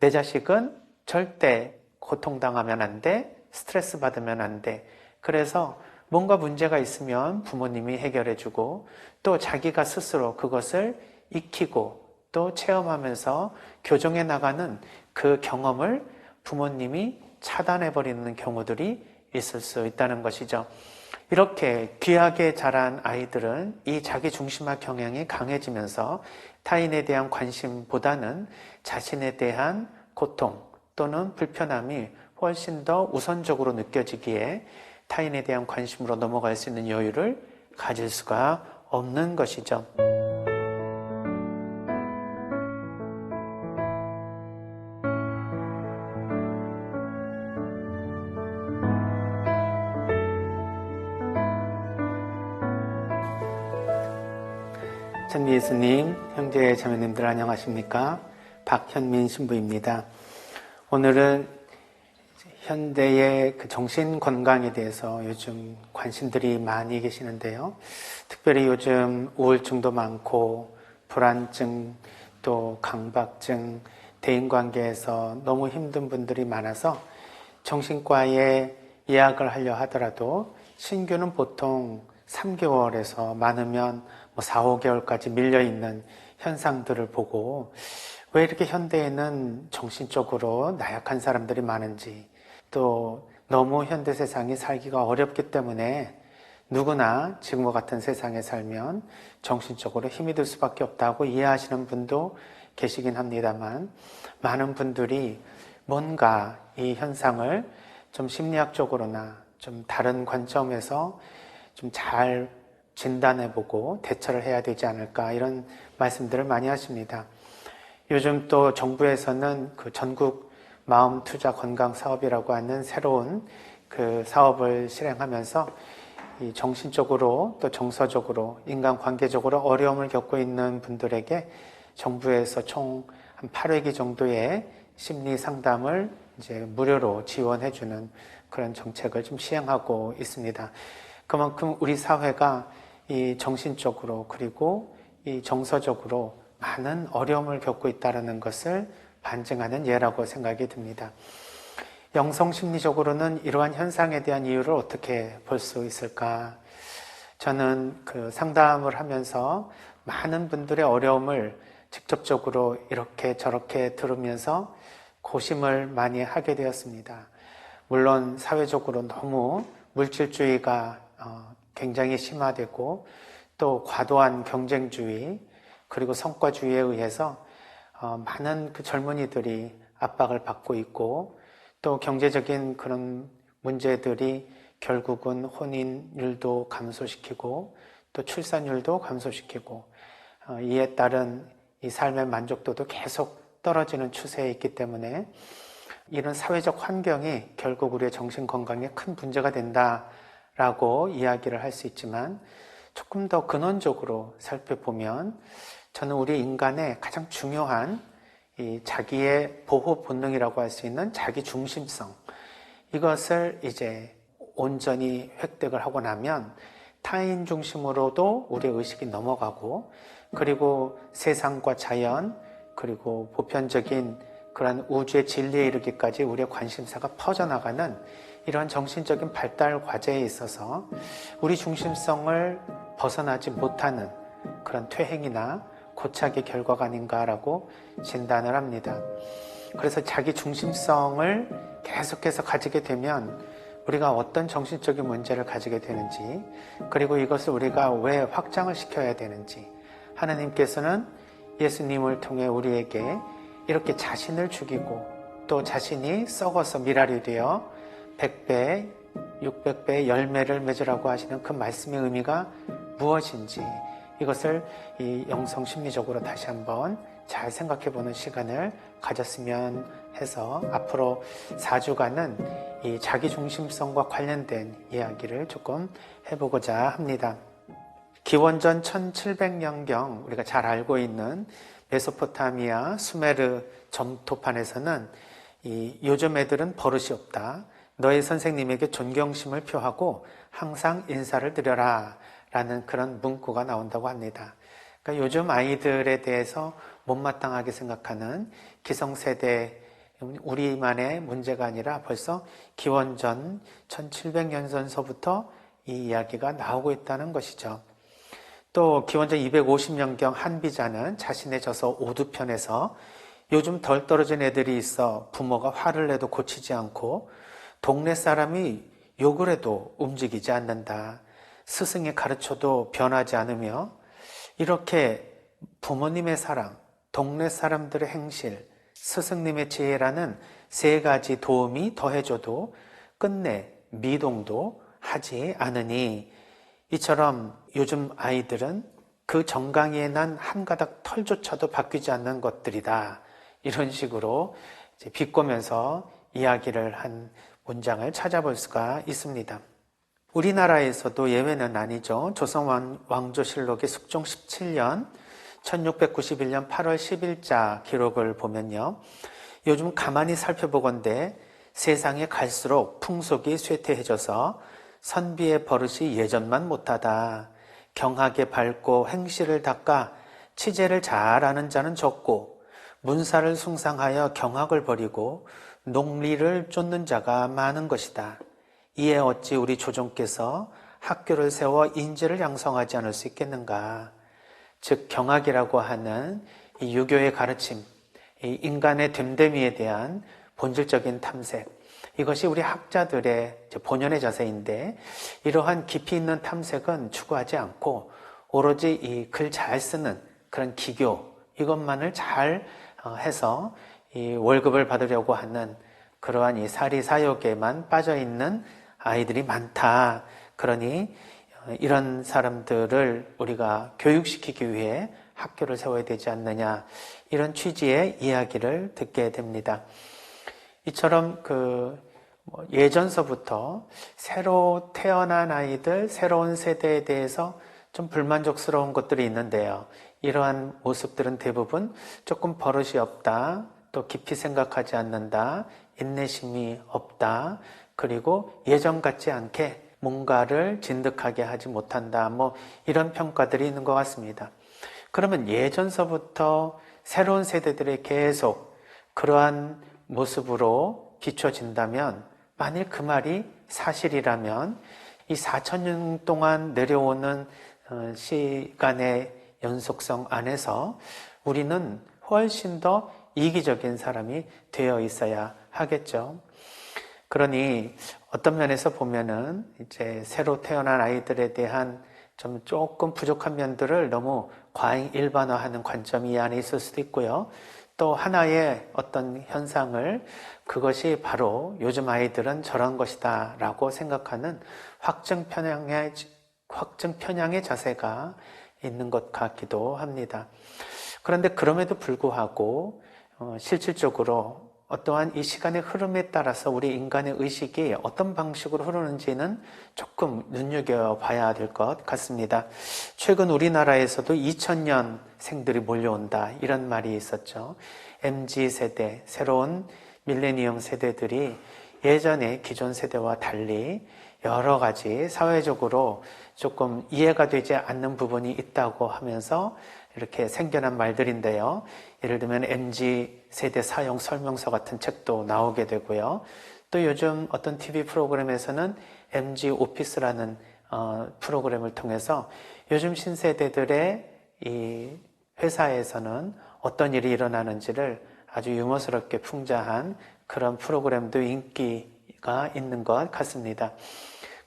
내 자식은 절대 고통당하면 안 돼, 스트레스 받으면 안 돼. 그래서 뭔가 문제가 있으면 부모님이 해결해주고 또 자기가 스스로 그것을 익히고 또 체험하면서 교정해 나가는 그 경험을 부모님이 차단해버리는 경우들이 있을 수 있다는 것이죠. 이렇게 귀하게 자란 아이들은 이 자기중심화 경향이 강해지면서 타인에 대한 관심보다는 자신에 대한 고통 또는 불편함이 훨씬 더 우선적으로 느껴지기에 타인에 대한 관심으로 넘어갈 수 있는 여유를 가질 수가 없는 것이죠. 천미 예수님, 형제 자매님들 안녕하십니까? 박현민 신부입니다. 오늘은 현대의 그 정신 건강에 대해서 요즘 관심들이 많이 계시는데요. 특별히 요즘 우울증도 많고 불안증, 또 강박증, 대인관계에서 너무 힘든 분들이 많아서 정신과에 예약을 하려 하더라도 신규는 보통 3개월에서 많으면 4, 5개월까지 밀려있는 현상들을 보고 왜 이렇게 현대에는 정신적으로 나약한 사람들이 많은지, 또 너무 현대 세상이 살기가 어렵기 때문에 누구나 지금과 같은 세상에 살면 정신적으로 힘이 들 수밖에 없다고 이해하시는 분도 계시긴 합니다만, 많은 분들이 뭔가 이 현상을 좀 심리학적으로나 좀 다른 관점에서 좀 잘 진단해보고 대처를 해야 되지 않을까, 이런 말씀들을 많이 하십니다. 요즘 또 정부에서는 그 전국 마음 투자 건강 사업이라고 하는 새로운 그 사업을 실행하면서 이 정신적으로 또 정서적으로 인간관계적으로 어려움을 겪고 있는 분들에게 정부에서 총 한 8회기 정도의 심리 상담을 이제 무료로 지원해주는 그런 정책을 좀 시행하고 있습니다. 그만큼 우리 사회가 이 정신적으로 그리고 이 정서적으로 많은 어려움을 겪고 있다는 것을 반증하는 예라고 생각이 듭니다. 영성심리적으로는 이러한 현상에 대한 이유를 어떻게 볼 수 있을까? 저는 그 상담을 하면서 많은 분들의 어려움을 직접적으로 이렇게 저렇게 들으면서 고심을 많이 하게 되었습니다. 물론 사회적으로 너무 물질주의가 굉장히 심화되고 또 과도한 경쟁주의 그리고 성과주의에 의해서 많은 그 젊은이들이 압박을 받고 있고, 또 경제적인 그런 문제들이 결국은 혼인율도 감소시키고 또 출산율도 감소시키고 이에 따른 이 삶의 만족도도 계속 떨어지는 추세에 있기 때문에 이런 사회적 환경이 결국 우리의 정신건강에 큰 문제가 된다라고 이야기를 할 수 있지만, 조금 더 근원적으로 살펴보면 저는 우리 인간의 가장 중요한 이 자기의 보호 본능이라고 할 수 있는 자기 중심성, 이것을 이제 온전히 획득을 하고 나면 타인 중심으로도 우리의 의식이 넘어가고, 그리고 세상과 자연 그리고 보편적인 그런 우주의 진리에 이르기까지 우리의 관심사가 퍼져나가는 이런 정신적인 발달 과제에 있어서 우리 중심성을 벗어나지 못하는 그런 퇴행이나 고착의 결과가 아닌가라고 진단을 합니다. 그래서 자기 중심성을 계속해서 가지게 되면 우리가 어떤 정신적인 문제를 가지게 되는지, 그리고 이것을 우리가 왜 확장을 시켜야 되는지, 하나님께서는 예수님을 통해 우리에게 이렇게 자신을 죽이고 또 자신이 썩어서 미랄이 되어 100배, 600배의 열매를 맺으라고 하시는 그 말씀의 의미가 무엇인지, 이것을 이 영성심리적으로 다시 한번 잘 생각해보는 시간을 가졌으면 해서 앞으로 4주간은 이 자기중심성과 관련된 이야기를 조금 해보고자 합니다. 기원전 1700년경 우리가 잘 알고 있는 메소포타미아 수메르 점토판에서는 요즘 애들은 버릇이 없다, 너의 선생님에게 존경심을 표하고 항상 인사를 드려라 라는 그런 문구가 나온다고 합니다. 그러니까 요즘 아이들에 대해서 못마땅하게 생각하는 기성세대 우리만의 문제가 아니라 벌써 기원전 1700년 전서부터 이 이야기가 나오고 있다는 것이죠. 또 기원전 250년경 한비자는 자신의 저서 오두편에서 요즘 덜 떨어진 애들이 있어 부모가 화를 내도 고치지 않고 동네 사람이 욕을 해도 움직이지 않는다. 스승이 가르쳐도 변하지 않으며 이렇게 부모님의 사랑, 동네 사람들의 행실, 스승님의 지혜라는 세 가지 도움이 더해져도 끝내 미동도 하지 않으니 이처럼 요즘 아이들은 그 정강이에 난 한 가닥 털조차도 바뀌지 않는 것들이다. 이런 식으로 비꼬면서 이야기를 한 문장을 찾아볼 수가 있습니다. 우리나라에서도 예외는 아니죠. 조선왕조실록의 숙종 17년 1691년 8월 10일자 기록을 보면요. 요즘 가만히 살펴보건대 세상에 갈수록 풍속이 쇠퇴해져서 선비의 버릇이 예전만 못하다. 경하게 밟고 행실을 닦아 치제를 잘하는 자는 적고 문사를 숭상하여 경악을 버리고 농리를 쫓는 자가 많은 것이다. 이에 어찌 우리 조정께서 학교를 세워 인재를 양성하지 않을 수 있겠는가. 즉 경악이라고 하는 이 유교의 가르침, 이 인간의 됨됨이에 대한 본질적인 탐색, 이것이 우리 학자들의 본연의 자세인데 이러한 깊이 있는 탐색은 추구하지 않고 오로지 이 글 잘 쓰는 그런 기교, 이것만을 잘 해서 이 월급을 받으려고 하는 그러한 이 사리사욕에만 빠져있는 아이들이 많다. 그러니 이런 사람들을 우리가 교육시키기 위해 학교를 세워야 되지 않느냐, 이런 취지의 이야기를 듣게 됩니다. 이처럼 예전서부터 새로 태어난 아이들, 새로운 세대에 대해서 좀 불만족스러운 것들이 있는데요. 이러한 모습들은 대부분 조금 버릇이 없다, 또 깊이 생각하지 않는다, 인내심이 없다, 그리고 예전 같지 않게 뭔가를 진득하게 하지 못한다, 이런 평가들이 있는 것 같습니다. 그러면 예전서부터 새로운 세대들이 계속 그러한 모습으로 비춰진다면, 만일 그 말이 사실이라면 이 4,000년 동안 내려오는 시간의 연속성 안에서 우리는 훨씬 더 이기적인 사람이 되어 있어야 하겠죠. 그러니 어떤 면에서 보면은 이제 새로 태어난 아이들에 대한 좀 조금 부족한 면들을 너무 과잉 일반화하는 관점이 이 안에 있을 수도 있고요. 또 하나의 어떤 현상을 그것이 바로 요즘 아이들은 저런 것이다 라고 생각하는 확증 편향의 자세가 있는 것 같기도 합니다. 그런데 그럼에도 불구하고 실질적으로 어떠한 이 시간의 흐름에 따라서 우리 인간의 의식이 어떤 방식으로 흐르는지는 조금 눈여겨봐야 될 것 같습니다. 최근 우리나라에서도 2000년 생들이 몰려온다, 이런 말이 있었죠. MZ세대, 새로운 밀레니엄 세대들이 예전의 기존 세대와 달리 여러 가지 사회적으로 조금 이해가 되지 않는 부분이 있다고 하면서 이렇게 생겨난 말들인데요. 예를 들면 MZ세대 사용 설명서 같은 책도 나오게 되고요. 또 요즘 어떤 TV 프로그램에서는 MZ 오피스라는 프로그램을 통해서 요즘 신세대들의 이 회사에서는 어떤 일이 일어나는지를 아주 유머스럽게 풍자한 그런 프로그램도 인기가 있는 것 같습니다.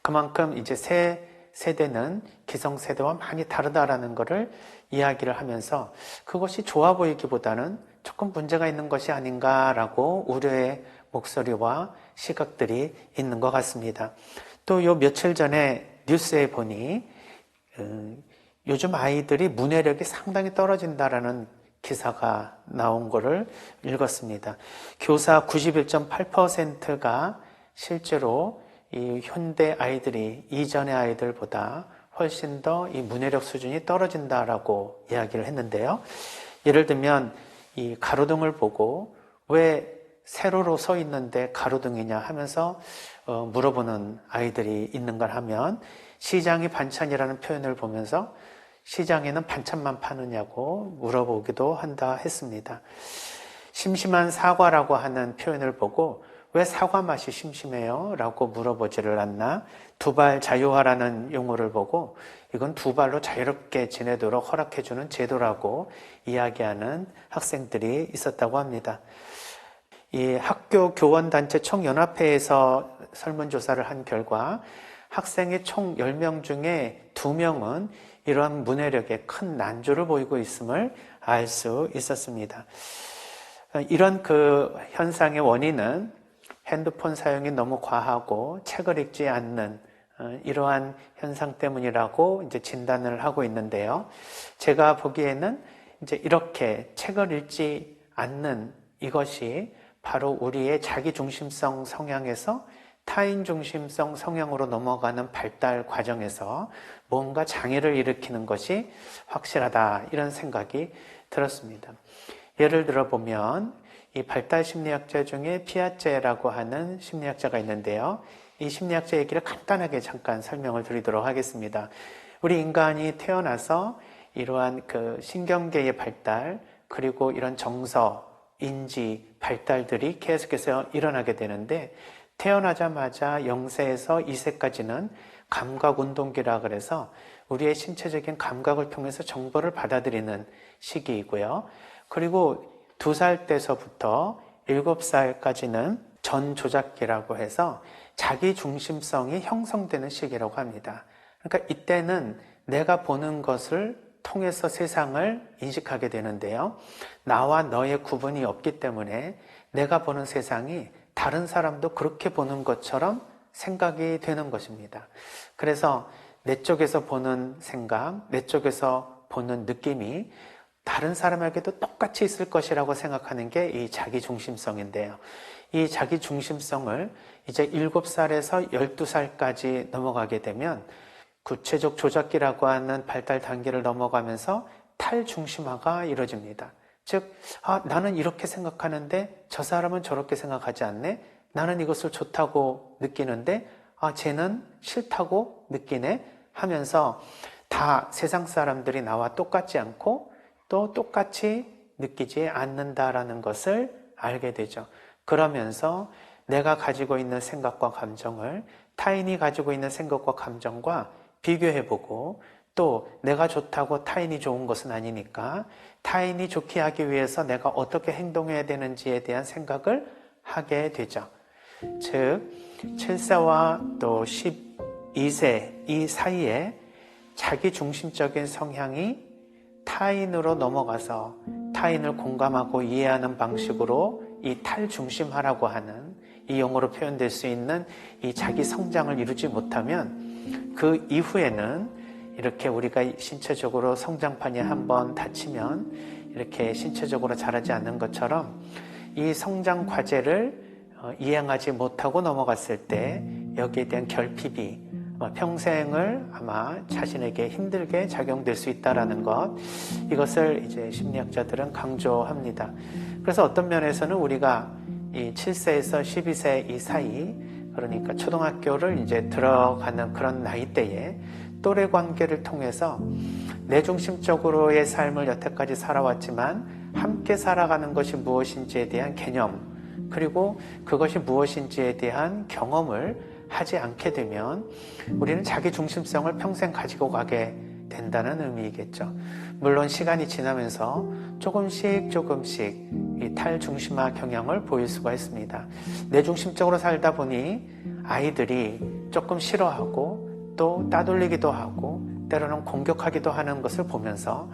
그만큼 이제 새 세대는 기성세대와 많이 다르다라는 것을 이야기를 하면서 그것이 좋아 보이기보다는 조금 문제가 있는 것이 아닌가라고 우려의 목소리와 시각들이 있는 것 같습니다. 또 요 며칠 전에 뉴스에 보니 요즘 아이들이 문해력이 상당히 떨어진다라는 기사가 나온 거를 읽었습니다. 교사 91.8%가 실제로 이 현대 아이들이 이전의 아이들보다 훨씬 더 이 문해력 수준이 떨어진다라고 이야기를 했는데요. 예를 들면 이 가로등을 보고 왜 세로로 서 있는데 가로등이냐 하면서 물어보는 아이들이 있는 걸 하면 시장이 반찬이라는 표현을 보면서 시장에는 반찬만 파느냐고 물어보기도 한다 했습니다. 심심한 사과라고 하는 표현을 보고 왜 사과 맛이 심심해요? 라고 물어보지를 않나? 두발 자유화라는 용어를 보고 이건 두 발로 자유롭게 지내도록 허락해주는 제도라고 이야기하는 학생들이 있었다고 합니다. 이 학교 교원단체 총연합회에서 설문조사를 한 결과 학생의 총 10명 중에 2명은 이러한 문해력에 큰 난조를 보이고 있음을 알 수 있었습니다. 이런 그 현상의 원인은 핸드폰 사용이 너무 과하고 책을 읽지 않는 이러한 현상 때문이라고 이제 진단을 하고 있는데요. 제가 보기에는 이제 이렇게 책을 읽지 않는 이것이 바로 우리의 자기중심성 성향에서 타인중심성 성향으로 넘어가는 발달 과정에서 뭔가 장애를 일으키는 것이 확실하다, 이런 생각이 들었습니다. 예를 들어 보면 이 발달 심리학자 중에 피아제라고 하는 심리학자가 있는데요. 이 심리학자 얘기를 간단하게 잠깐 설명을 드리도록 하겠습니다. 우리 인간이 태어나서 이러한 그 신경계의 발달, 그리고 이런 정서, 인지 발달들이 계속해서 일어나게 되는데, 태어나자마자 0세에서 2세까지는 감각운동기라 그래서 우리의 신체적인 감각을 통해서 정보를 받아들이는 시기이고요. 그리고 2살 때서부터 7살까지는 전조작기라고 해서 자기중심성이 형성되는 시기라고 합니다. 그러니까 이때는 내가 보는 것을 통해서 세상을 인식하게 되는데요. 나와 너의 구분이 없기 때문에 내가 보는 세상이 다른 사람도 그렇게 보는 것처럼 생각이 되는 것입니다. 그래서 내 쪽에서 보는 생각, 내 쪽에서 보는 느낌이 다른 사람에게도 똑같이 있을 것이라고 생각하는 게 이 자기중심성인데요. 이 자기중심성을 이제 7살에서 12살까지 넘어가게 되면 구체적 조작기라고 하는 발달 단계를 넘어가면서 탈중심화가 이루어집니다. 즉, 나는 이렇게 생각하는데 저 사람은 저렇게 생각하지 않네? 나는 이것을 좋다고 느끼는데 쟤는 싫다고 느끼네? 하면서 다 세상 사람들이 나와 똑같지 않고 또 똑같이 느끼지 않는다라는 것을 알게 되죠. 그러면서 내가 가지고 있는 생각과 감정을 타인이 가지고 있는 생각과 감정과 비교해보고, 또 내가 좋다고 타인이 좋은 것은 아니니까 타인이 좋게 하기 위해서 내가 어떻게 행동해야 되는지에 대한 생각을 하게 되죠. 즉 7세와 또 12세 이 사이에 자기중심적인 성향이 타인으로 넘어가서 타인을 공감하고 이해하는 방식으로 이 탈중심화라고 하는, 이 용어로 표현될 수 있는 이 자기 성장을 이루지 못하면 그 이후에는 이렇게 우리가 신체적으로 성장판이 한번 닫히면 이렇게 신체적으로 자라지 않는 것처럼 이 성장 과제를 이행하지 못하고 넘어갔을 때 여기에 대한 결핍이 아마 평생을 아마 자신에게 힘들게 작용될 수 있다는 것, 이것을 이제 심리학자들은 강조합니다. 그래서 어떤 면에서는 우리가 이 7세에서 12세 이 사이, 그러니까 초등학교를 이제 들어가는 그런 나이대에 또래 관계를 통해서 내중심적으로의 삶을 여태까지 살아왔지만 함께 살아가는 것이 무엇인지에 대한 개념, 그리고 그것이 무엇인지에 대한 경험을 하지 않게 되면 우리는 자기 중심성을 평생 가지고 가게 된다는 의미이겠죠. 물론 시간이 지나면서 조금씩 이 탈중심화 경향을 보일 수가 있습니다. 내중심적으로 살다 보니 아이들이 조금 싫어하고 또 따돌리기도 하고 때로는 공격하기도 하는 것을 보면서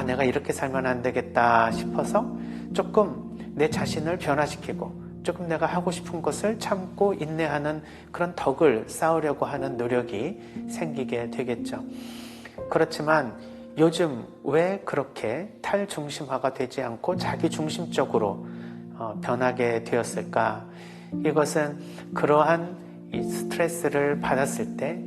내가 이렇게 살면 안 되겠다 싶어서 조금 내 자신을 변화시키고 조금 내가 하고 싶은 것을 참고 인내하는 그런 덕을 쌓으려고 하는 노력이 생기게 되겠죠. 그렇지만 요즘 왜 그렇게 탈중심화가 되지 않고 자기중심적으로 변하게 되었을까? 이것은 그러한 이 스트레스를 받았을 때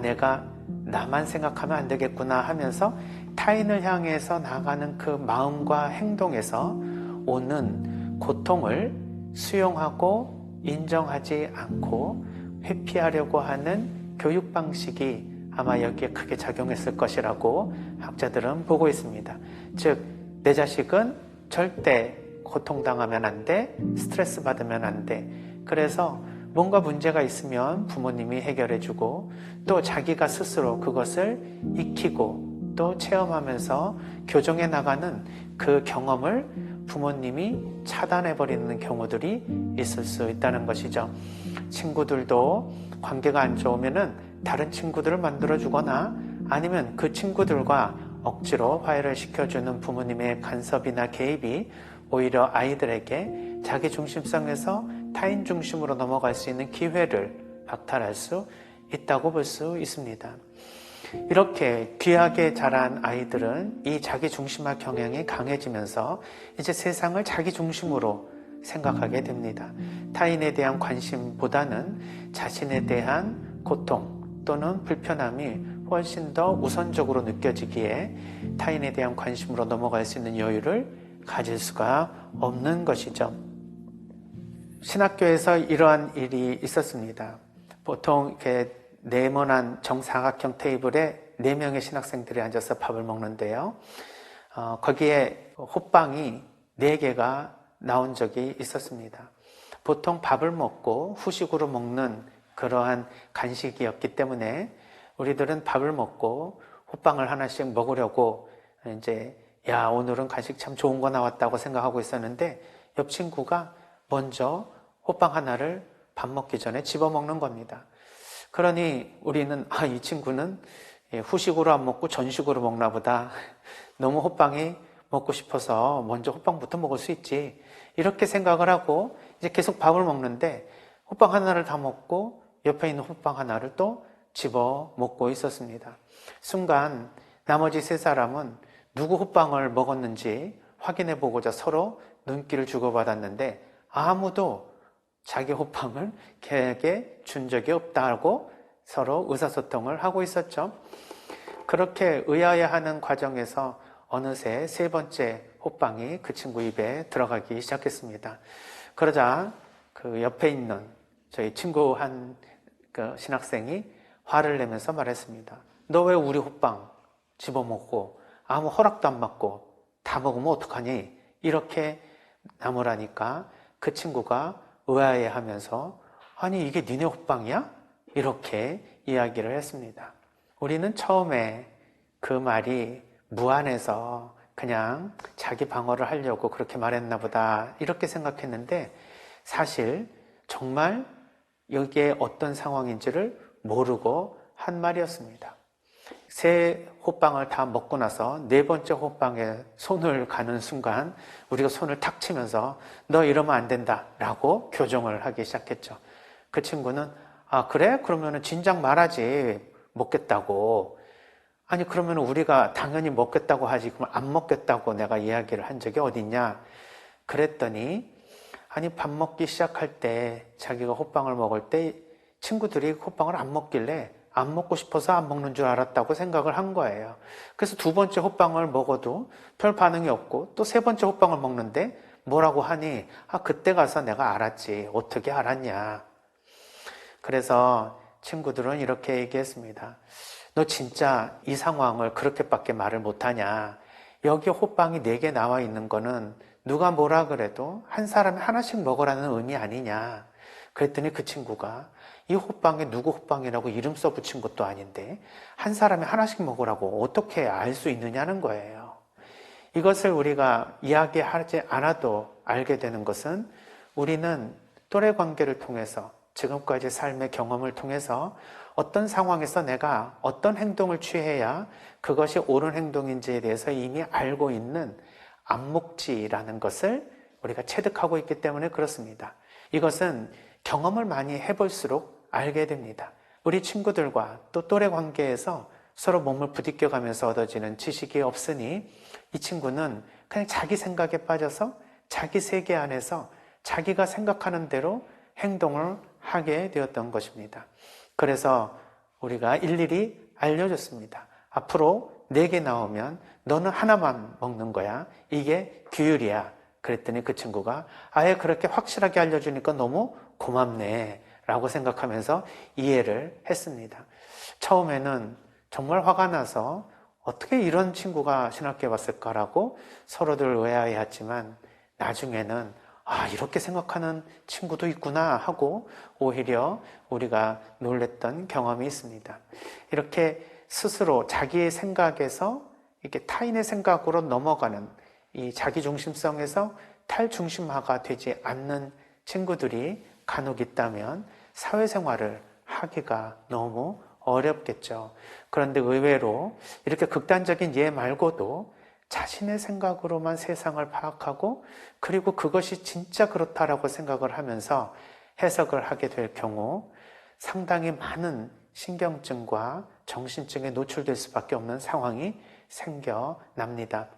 내가 나만 생각하면 안 되겠구나 하면서 타인을 향해서 나가는 그 마음과 행동에서 오는 고통을 수용하고 인정하지 않고 회피하려고 하는 교육 방식이 아마 여기에 크게 작용했을 것이라고 학자들은 보고 있습니다. 즉, 내 자식은 절대 고통당하면 안 돼, 스트레스 받으면 안 돼. 그래서 뭔가 문제가 있으면 부모님이 해결해주고 또 자기가 스스로 그것을 익히고 또 체험하면서 교정해 나가는 그 경험을 부모님이 차단해버리는 경우들이 있을 수 있다는 것이죠. 친구들도 관계가 안 좋으면은 다른 친구들을 만들어주거나 아니면 그 친구들과 억지로 화해를 시켜주는 부모님의 간섭이나 개입이 오히려 아이들에게 자기 중심성에서 타인 중심으로 넘어갈 수 있는 기회를 박탈할 수 있다고 볼 수 있습니다. 이렇게 귀하게 자란 아이들은 이 자기 중심화 경향이 강해지면서 이제 세상을 자기 중심으로 생각하게 됩니다. 타인에 대한 관심보다는 자신에 대한 고통 또는 불편함이 훨씬 더 우선적으로 느껴지기에 타인에 대한 관심으로 넘어갈 수 있는 여유를 가질 수가 없는 것이죠. 신학교에서 이러한 일이 있었습니다. 보통 이렇게 네모난 정사각형 테이블에 4명의 신학생들이 앉아서 밥을 먹는데요. 거기에 호빵이 4개가 나온 적이 있었습니다. 보통 밥을 먹고 후식으로 먹는 그러한 간식이었기 때문에 우리들은 밥을 먹고 호빵을 하나씩 먹으려고 이제 야, 오늘은 간식 참 좋은 거 나왔다고 생각하고 있었는데 옆 친구가 먼저 호빵 하나를 밥 먹기 전에 집어먹는 겁니다. 그러니 우리는 이 친구는 후식으로 안 먹고 전식으로 먹나 보다. 너무 호빵이 먹고 싶어서 먼저 호빵부터 먹을 수 있지. 이렇게 생각을 하고 이제 계속 밥을 먹는데 호빵 하나를 다 먹고 옆에 있는 호빵 하나를 또 집어 먹고 있었습니다. 순간 나머지 3사람은 누구 호빵을 먹었는지 확인해 보고자 서로 눈길을 주고받았는데 아무도 자기 호빵을 걔에게 준 적이 없다고 서로 의사소통을 하고 있었죠. 그렇게 의아해하는 과정에서 어느새 3번째 호빵이 그 친구 입에 들어가기 시작했습니다. 그러자 그 옆에 있는 저희 친구 한 그 신학생이 화를 내면서 말했습니다. 너 왜 우리 호빵 집어먹고 아무 허락도 안 받고 다 먹으면 어떡하니? 이렇게 나무라니까 그 친구가 의아해하면서 아니 이게 니네 호빵이야? 이렇게 이야기를 했습니다. 우리는 처음에 그 말이 무안해서 그냥 자기 방어를 하려고 그렇게 말했나 보다 이렇게 생각했는데 사실 정말 여기에 어떤 상황인지를 모르고 한 말이었습니다. 3 호빵을 다 먹고 나서 4번째 호빵에 손을 가는 순간 우리가 손을 탁 치면서 너 이러면 안 된다 라고 교정을 하기 시작했죠. 그 친구는 그래? 그러면 진작 말하지 먹겠다고. 아니 그러면 우리가 당연히 먹겠다고 하지 그럼 안 먹겠다고 내가 이야기를 한 적이 어딨냐. 그랬더니 아니 밥 먹기 시작할 때 자기가 호빵을 먹을 때 친구들이 호빵을 안 먹길래 안 먹고 싶어서 안 먹는 줄 알았다고 생각을 한 거예요. 그래서 2번째 호빵을 먹어도 별 반응이 없고 또 3번째 호빵을 먹는데 뭐라고 하니 그때 가서 내가 알았지. 어떻게 알았냐. 그래서 친구들은 이렇게 얘기했습니다. 너 진짜 이 상황을 그렇게밖에 말을 못하냐. 여기 호빵이 4개 나와 있는 거는 누가 뭐라 그래도 한 사람이 하나씩 먹으라는 의미 아니냐. 그랬더니 그 친구가 이 호빵에 누구 호빵이라고 이름 써붙인 것도 아닌데 한 사람이 하나씩 먹으라고 어떻게 알 수 있느냐는 거예요. 이것을 우리가 이야기하지 않아도 알게 되는 것은 우리는 또래 관계를 통해서 지금까지 삶의 경험을 통해서 어떤 상황에서 내가 어떤 행동을 취해야 그것이 옳은 행동인지에 대해서 이미 알고 있는 암묵지라는 것을 우리가 체득하고 있기 때문에 그렇습니다. 이것은 경험을 많이 해볼수록 알게 됩니다. 우리 친구들과 또 또래 관계에서 서로 몸을 부딪혀가면서 얻어지는 지식이 없으니 이 친구는 그냥 자기 생각에 빠져서 자기 세계 안에서 자기가 생각하는 대로 행동을 하게 되었던 것입니다. 그래서 우리가 일일이 알려줬습니다. 앞으로 4개 나오면 너는 하나만 먹는 거야. 이게 규율이야. 그랬더니 그 친구가 아예 그렇게 확실하게 알려주니까 너무 고맙네 라고 생각하면서 이해를 했습니다. 처음에는 정말 화가 나서 어떻게 이런 친구가 신학교에 왔을까라고 서로들 의아해했지만 나중에는 이렇게 생각하는 친구도 있구나 하고 오히려 우리가 놀랬던 경험이 있습니다. 이렇게 스스로 자기의 생각에서 이렇게 타인의 생각으로 넘어가는 이 자기중심성에서 탈중심화가 되지 않는 친구들이 간혹 있다면 사회생활을 하기가 너무 어렵겠죠. 그런데 의외로 이렇게 극단적인 예 말고도 자신의 생각으로만 세상을 파악하고 그리고 그것이 진짜 그렇다라고 생각을 하면서 해석을 하게 될 경우 상당히 많은 신경증과 정신증에 노출될 수밖에 없는 상황이 생겨납니다.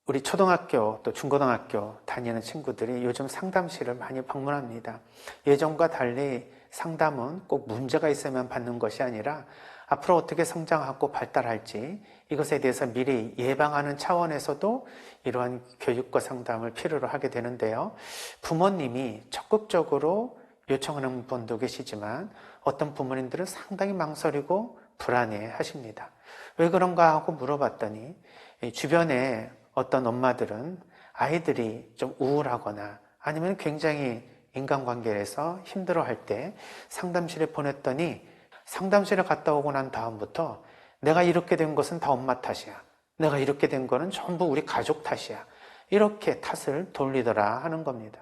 우리 초등학교 또 중고등학교 다니는 친구들이 요즘 상담실을 많이 방문합니다. 예전과 달리 상담은 꼭 문제가 있으면 받는 것이 아니라 앞으로 어떻게 성장하고 발달할지 이것에 대해서 미리 예방하는 차원에서도 이러한 교육과 상담을 필요로 하게 되는데요. 부모님이 적극적으로 요청하는 분도 계시지만 어떤 부모님들은 상당히 망설이고 불안해 하십니다. 왜 그런가 하고 물어봤더니 주변에 어떤 엄마들은 아이들이 좀 우울하거나 아니면 굉장히 인간관계에서 힘들어할 때 상담실에 보냈더니 상담실에 갔다 오고 난 다음부터 내가 이렇게 된 것은 다 엄마 탓이야. 내가 이렇게 된 거는 전부 우리 가족 탓이야. 이렇게 탓을 돌리더라 하는 겁니다.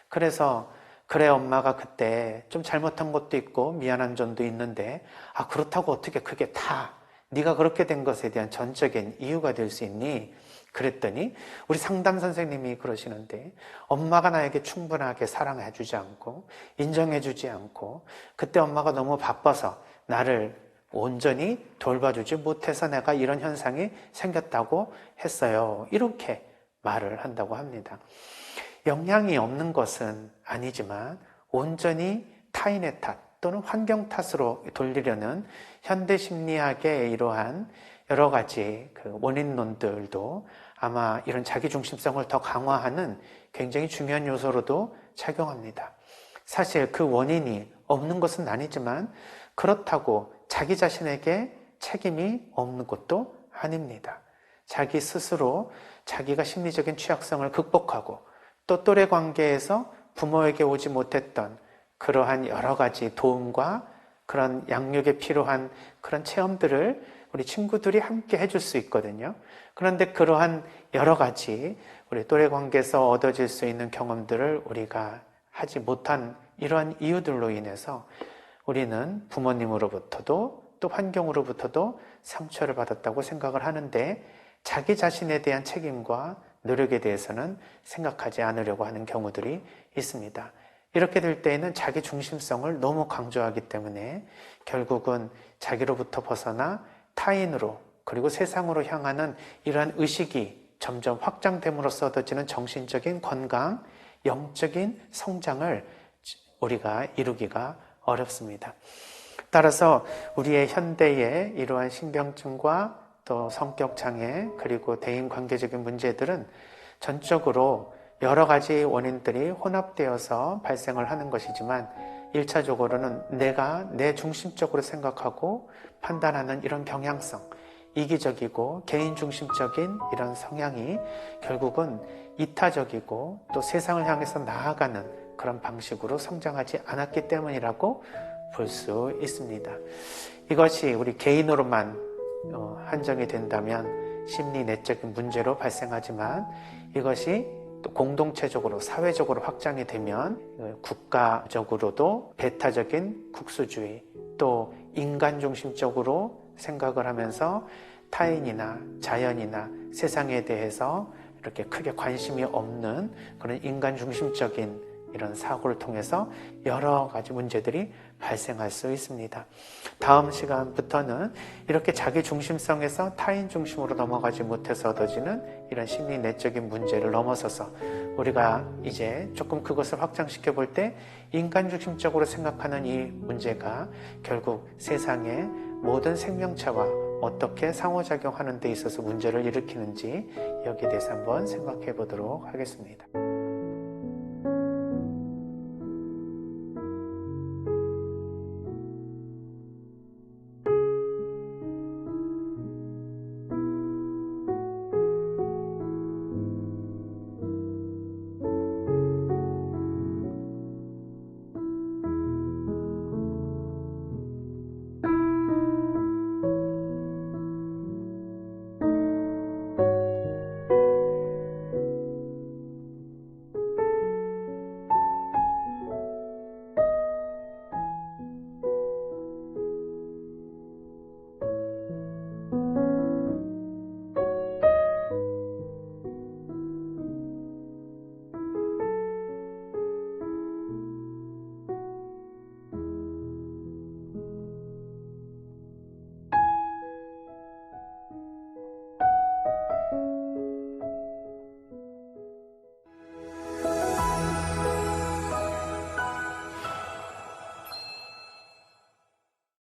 그래서 그래 엄마가 그때 좀 잘못한 것도 있고 미안한 점도 있는데 그렇다고 어떻게 그게 다 네가 그렇게 된 것에 대한 전적인 이유가 될 수 있니? 그랬더니 우리 상담 선생님이 그러시는데 엄마가 나에게 충분하게 사랑해주지 않고 인정해주지 않고 그때 엄마가 너무 바빠서 나를 온전히 돌봐주지 못해서 내가 이런 현상이 생겼다고 했어요. 이렇게 말을 한다고 합니다. 영향이 없는 것은 아니지만 온전히 타인의 탓 또는 환경 탓으로 돌리려는 현대 심리학의 이러한 여러 가지 그 원인론들도 아마 이런 자기중심성을 더 강화하는 굉장히 중요한 요소로도 작용합니다. 사실 그 원인이 없는 것은 아니지만 그렇다고 자기 자신에게 책임이 없는 것도 아닙니다. 자기 스스로 자기가 심리적인 취약성을 극복하고 또 또래 관계에서 부모에게 오지 못했던 그러한 여러 가지 도움과 그런 양육에 필요한 그런 체험들을 우리 친구들이 함께 해줄 수 있거든요. 그런데 그러한 여러 가지 우리 또래 관계에서 얻어질 수 있는 경험들을 우리가 하지 못한 이러한 이유들로 인해서 우리는 부모님으로부터도 또 환경으로부터도 상처를 받았다고 생각을 하는데 자기 자신에 대한 책임과 노력에 대해서는 생각하지 않으려고 하는 경우들이 있습니다. 이렇게 될 때에는 자기 중심성을 너무 강조하기 때문에 결국은 자기로부터 벗어나 타인으로 그리고 세상으로 향하는 이러한 의식이 점점 확장됨으로써 얻어지는 정신적인 건강, 영적인 성장을 우리가 이루기가 어렵습니다. 따라서 우리의 현대의 이러한 신경증과 또 성격장애 그리고 대인관계적인 문제들은 전적으로 여러 가지 원인들이 혼합되어서 발생을 하는 것이지만 1차적으로는 내가 내 중심적으로 생각하고 판단하는 이런 경향성, 이기적이고 개인중심적인 이런 성향이 결국은 이타적이고 또 세상을 향해서 나아가는 그런 방식으로 성장하지 않았기 때문이라고 볼 수 있습니다. 이것이 우리 개인으로만 한정이 된다면 심리 내적인 문제로 발생하지만 이것이 또 공동체적으로 사회적으로 확장이 되면 국가적으로도 배타적인 국수주의 또 인간 중심적으로 생각을 하면서 타인이나 자연이나 세상에 대해서 이렇게 크게 관심이 없는 그런 인간 중심적인 이런 사고를 통해서 여러 가지 문제들이 발생할 수 있습니다. 다음 시간부터는 이렇게 자기 중심성에서 타인 중심으로 넘어가지 못해서 얻어지는 이런 심리 내적인 문제를 넘어서서 우리가 이제 조금 그것을 확장시켜 볼 때 인간 중심적으로 생각하는 이 문제가 결국 세상의 모든 생명체와 어떻게 상호작용하는 데 있어서 문제를 일으키는지 여기에 대해서 한번 생각해 보도록 하겠습니다.